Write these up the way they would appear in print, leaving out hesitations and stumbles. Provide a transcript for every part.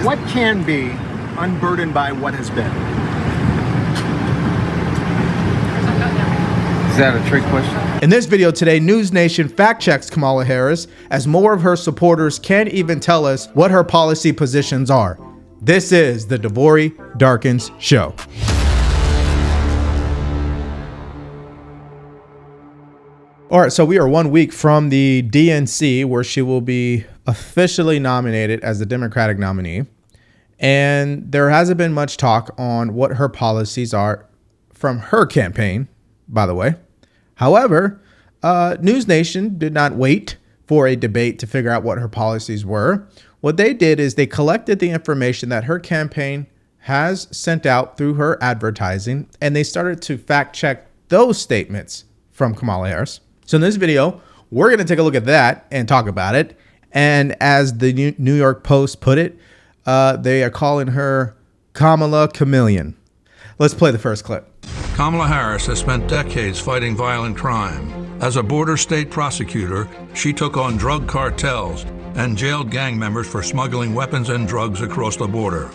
What can be unburdened by what has been? Is that a trick question? In this video today, News Nation fact checks Kamala Harris as more of her supporters can't even tell us what her policy positions are. This is the DeVory Darkins Show. All right, so we are 1 week from the DNC where she will be officially nominated as the Democratic nominee. And there hasn't been much talk on what her policies are from her campaign, by the way. However, News Nation did not wait for a debate to figure out what her policies were. What they did is they collected the information that her campaign has sent out through her advertising, and they started to fact check those statements from Kamala Harris. So in this video, we're going to take a look at that and talk about it. And as the New York Post put it, they are calling her Kamala Chameleon. Let's play the first clip. Kamala Harris has spent decades fighting violent crime. As a border state prosecutor, she took on drug cartels and jailed gang members for smuggling weapons and drugs across the border.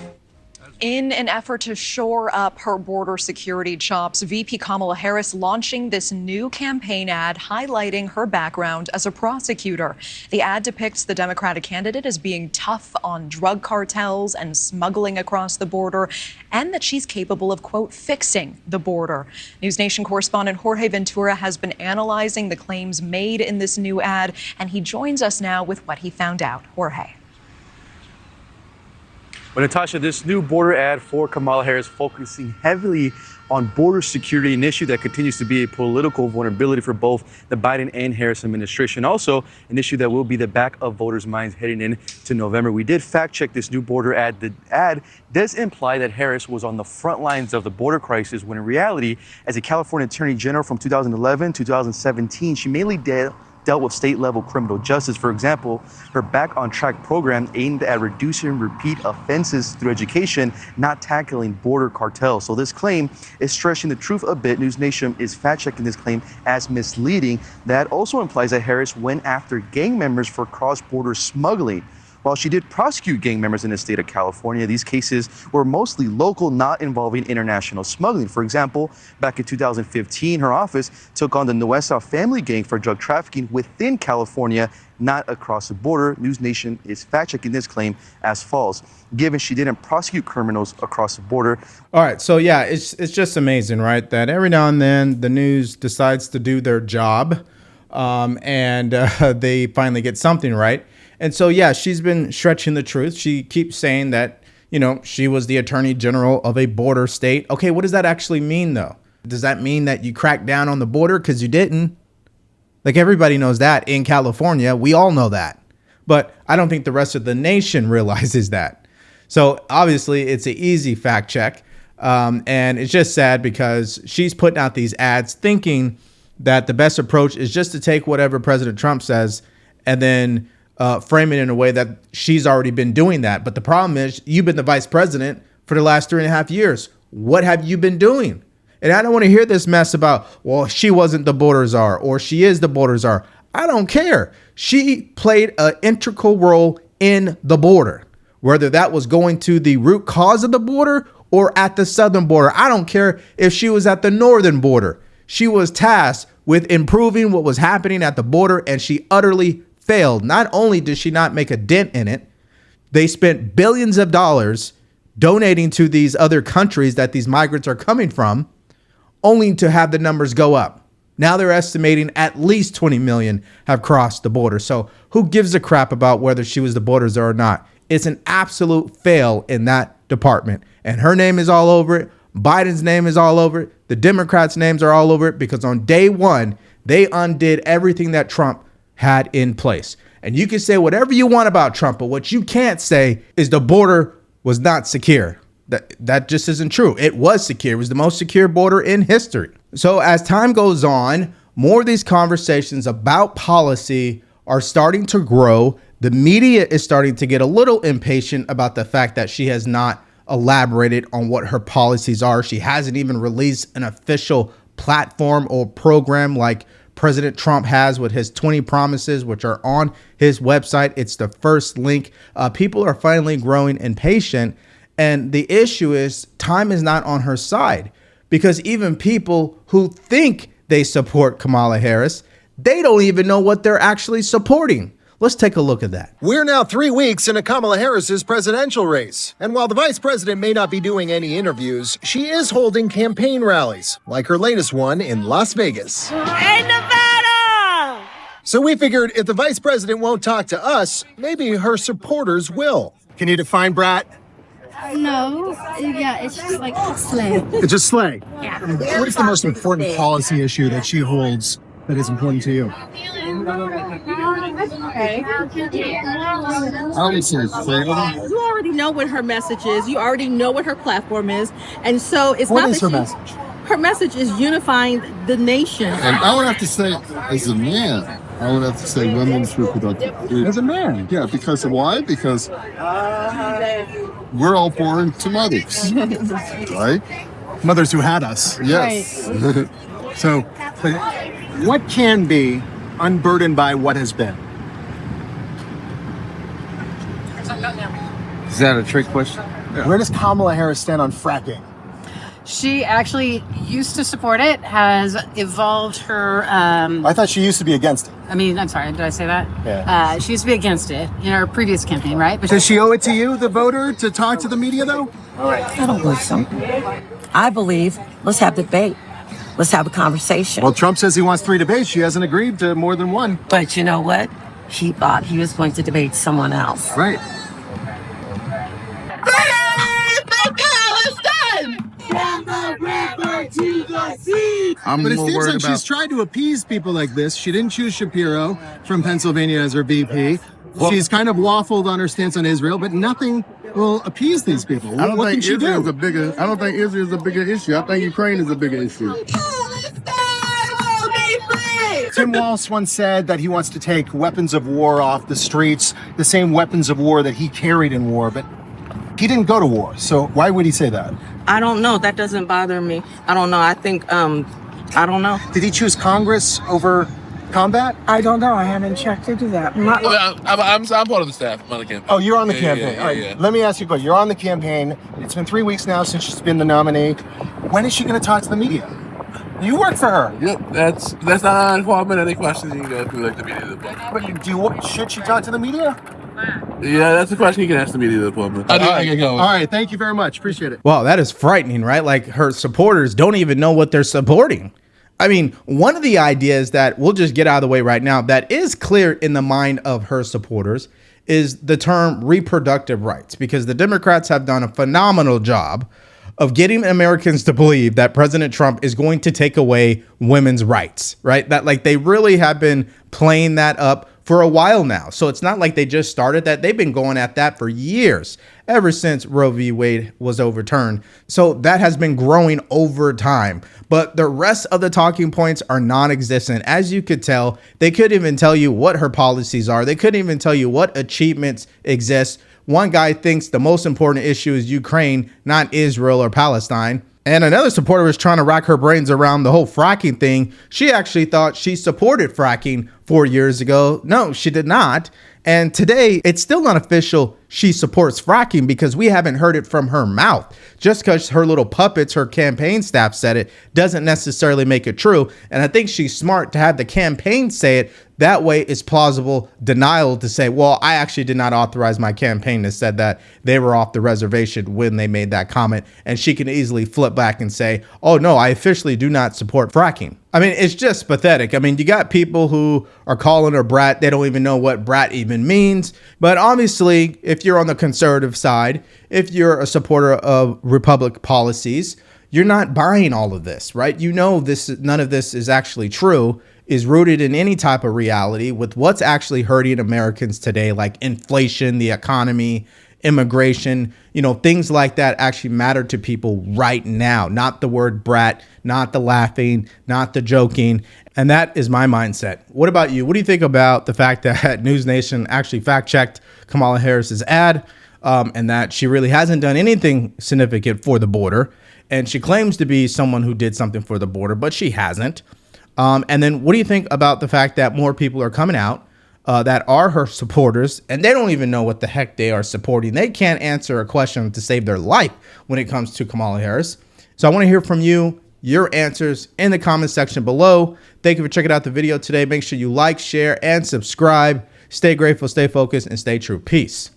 In an effort to shore up her border security chops, VP Kamala Harris launching this new campaign ad highlighting her background as a prosecutor. The ad depicts the Democratic candidate as being tough on drug cartels and smuggling across the border, and that she's capable of, quote, fixing the border. News Nation correspondent Jorge Ventura has been analyzing the claims made in this new ad, and he joins us now with what he found out. Jorge. Well, Natasha, this new border ad for Kamala Harris focusing heavily on border security, an issue that continues to be a political vulnerability for both the Biden and Harris administration. Also, an issue that will be the back of voters' minds heading into November. We did fact check this new border ad. The ad does imply that Harris was on the front lines of the border crisis, when in reality, as a California Attorney General from 2011 to 2017, she mainly dealt with state-level criminal justice. For example, her Back on Track program aimed at reducing repeat offenses through education, not tackling border cartels. So this claim is stretching the truth a bit. News Nation is fact-checking this claim as misleading. That also implies that Harris went after gang members for cross-border smuggling. While she did prosecute gang members in the state of California, these cases were mostly local, not involving international smuggling. For example, back in 2015, her office took on the Nuestra family gang for drug trafficking within California, not across the border. News Nation is fact-checking this claim as false, given she didn't prosecute criminals across the border. All right, so yeah, it's just amazing, right? That every now and then the news decides to do their job, and they finally get something right. And so, yeah, she's been stretching the truth. She keeps saying that, you know, she was the attorney general of a border state. Okay, what does that actually mean, though? Does that mean that you cracked down on the border? Because you didn't. Like, everybody knows that in California. We all know that. But I don't think the rest of the nation realizes that. So, obviously, it's an easy fact check. And it's just sad because she's putting out these ads thinking that the best approach is just to take whatever President Trump says and then frame it in a way that she's already been doing that. But the problem is you've been the vice president for the last 3.5 years. What have you been doing? And I don't want to hear this mess about, well, she wasn't the border czar or she is the border czar. I don't care. She played an integral role in the border, whether that was going to the root cause of the border or at the southern border. I don't care if she was at the northern border. She was tasked with improving what was happening at the border, and she utterly failed. Not only did she not make a dent in it, they spent billions of dollars donating to these other countries that these migrants are coming from, only to have the numbers go up. Now they're estimating at least 20 million have crossed the border. So who gives a crap about whether she was the border czar or not? It's an absolute fail in that department. And her name is all over it. Biden's name is all over it. The Democrats' names are all over it, because on day one, they undid everything that Trump had in place. And you can say whatever you want about Trump, but what you can't say is the border was not secure. That just isn't true. It was secure. It was the most secure border in history. So as time goes on, more of these conversations about policy are starting to grow. The media is starting to get a little impatient about the fact that she has not elaborated on what her policies are. She hasn't even released an official platform or program like President Trump has with his 20 promises, which are on his website. It's the first link. People are finally growing impatient. And the issue is time is not on her side, because even people who think they support Kamala Harris, they don't even know what they're actually supporting. Let's take a look at that. We're now 3 weeks into Kamala Harris's presidential race. And while the vice president may not be doing any interviews, she is holding campaign rallies, like her latest one in Las Vegas. Hey, Nevada! So we figured if the vice president won't talk to us, maybe her supporters will. Can you define brat? No, yeah, it's just like slay. It's just slay. Yeah. What is the most important policy issue that she holds that is important to you? Okay. I would say You already know what her message is. You already know what her platform is. And so it's What not is that her she- message? Her message is unifying the nation. And I would have to say, as a man, I would have to say women's reproductive. As a man. Yeah, because of why? Because we're all born to mothers, right? Mothers who had us. Yes. So, but what can be unburdened by what has been? Is that a trick question? Where does Kamala Harris stand on fracking? She actually used to support it, has evolved her, I thought she used to be against it. I'm sorry, did I say that? Yeah. She used to be against it in her previous campaign, right? But Does she owe it to you, the voter, to talk to the media, though? I don't believe so. I believe let's have debate. Let's have a conversation. Well, Trump says he wants 3 debates. She hasn't agreed to more than one. But you know what? He thought he was going to debate someone else. Right. I'm But it more seems worried like about. she's tried to appease people like this. She didn't choose Shapiro from Pennsylvania as her VP. She's kind of waffled on her stance on Israel, but nothing will appease these people. I don't What can think she Israel's do? a bigger. I don't think Israel's a bigger issue. I think Ukraine is a bigger issue. Tim Walz once said that he wants to take weapons of war off the streets, the same weapons of war that he carried in war, but he didn't go to war. So why would he say that? I don't know. That doesn't bother me. I don't know. I think, I don't know. Did he choose Congress over combat? I don't know. I haven't checked into that. I'm part of the staff. I'm on the campaign. Oh, you're on the Yeah, campaign. yeah, All right, yeah. let me ask you a question. You're on the campaign. It's been 3 weeks now since she's been the nominee. When is she going to talk to the media? You work for her. Yep, that's not an requirement. Any questions you can go through like the media department. But should she talk to the media? Yeah, that's a question you can ask the media department. I can go. All right, thank you very much. Appreciate it. Wow, that is frightening, right? Like her supporters don't even know what they're supporting. I mean, one of the ideas that we'll just get out of the way right now that is clear in the mind of her supporters is the term reproductive rights, because the Democrats have done a phenomenal job of getting Americans to believe that President Trump is going to take away women's rights, right? That like they really have been playing that up for a while now. So it's not like they just started that. They've been going at that for years, ever since Roe v. Wade was overturned. So that has been growing over time. But the rest of the talking points are non-existent. As you could tell, they couldn't even tell you what her policies are. They couldn't even tell you what achievements exist. One guy thinks the most important issue is Ukraine, not Israel or Palestine. And another supporter was trying to rack her brains around the whole fracking thing. She actually thought she supported fracking 4 years ago. No, she did not. And today, it's still not official she supports fracking because we haven't heard it from her mouth. Just because her little puppets, her campaign staff said it, doesn't necessarily make it true. And I think she's smart to have the campaign say it. That way it's plausible denial to say, well, I actually did not authorize my campaign to said that they were off the reservation when they made that comment. And she can easily flip back and say, oh, no, I officially do not support fracking. I mean, it's just pathetic. I mean, you got people who are calling her brat. They don't even know what brat even means. But obviously, if you're on the conservative side, if you're a supporter of Republic policies, you're not buying all of this, right? You know, none of this is actually true, is rooted in any type of reality with what's actually hurting Americans today, like inflation, the economy, immigration, things like that actually matter to people right now, not the word brat, not the laughing, not the joking. And that is my mindset. What about you? What do you think about the fact that News Nation actually fact-checked Kamala Harris's ad and that she really hasn't done anything significant for the border? And she claims to be someone who did something for the border, but she hasn't. And then what do you think about the fact that more people are coming out that are her supporters, and they don't even know what the heck they are supporting? They can't answer a question to save their life when it comes to Kamala Harris. So I want to hear from you, your answers in the comment section below. Thank you for checking out the video today. Make sure you like, share, and subscribe. Stay grateful, stay focused, and stay true. Peace.